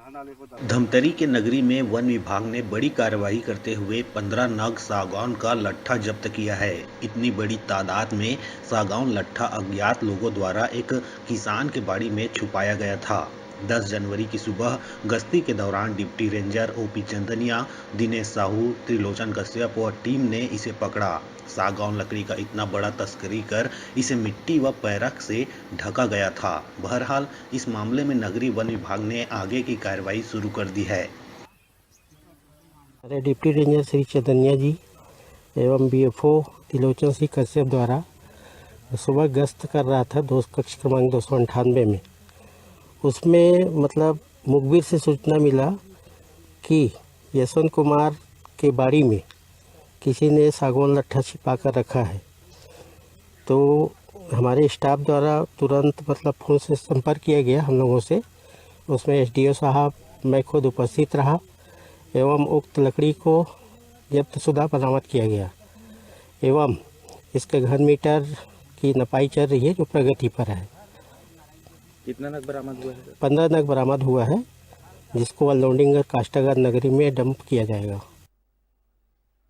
धमतरी के नगरी में वन विभाग ने बड़ी कार्रवाई करते हुए 15 नग सागौन का लट्ठा जब्त किया है। इतनी बड़ी तादाद में सागौन लट्ठा अज्ञात लोगों द्वारा एक किसान के बाड़ी में छुपाया गया था। 10 जनवरी की सुबह गश्ती के दौरान डिप्टी रेंजर ओपी चंदनिया, दिनेश साहू, त्रिलोचन कश्यप व टीम ने इसे पकड़ा। सागौन लकड़ी का इतना बड़ा तस्करी कर इसे मिट्टी व पैरख से ढका गया था। बहरहाल इस मामले में नगरीय वन विभाग ने आगे की कार्रवाई शुरू कर दी है। डिप्टी रेंजर श्री चंदनिया जी एवं बीएफओ त्रिलोचन सिंह कश्यप द्वारा सुबह गश्त कर रहा था दोस्त कक्ष क्रमांक 298 में। उसमें मतलब मुखबिर से सूचना मिला कि यशवंत कुमार के बाड़ी में किसी ने सागौन लट्ठा छिपा कर रखा है। तो हमारे स्टाफ द्वारा तुरंत मतलब फ़ोन से संपर्क किया गया हम लोगों से। उसमें एसडीओ साहब, मैं खुद उपस्थित रहा एवं उक्त लकड़ी को जब्तशुदा बरामद किया गया एवं इसके घन मीटर की नपाई चल रही है जो प्रगति पर है। कितना नग बरामद हुआ है? 15 नग बरामद हुआ है, जिसको अनलोडिंग काष्टागार नगरी में डंप किया जाएगा।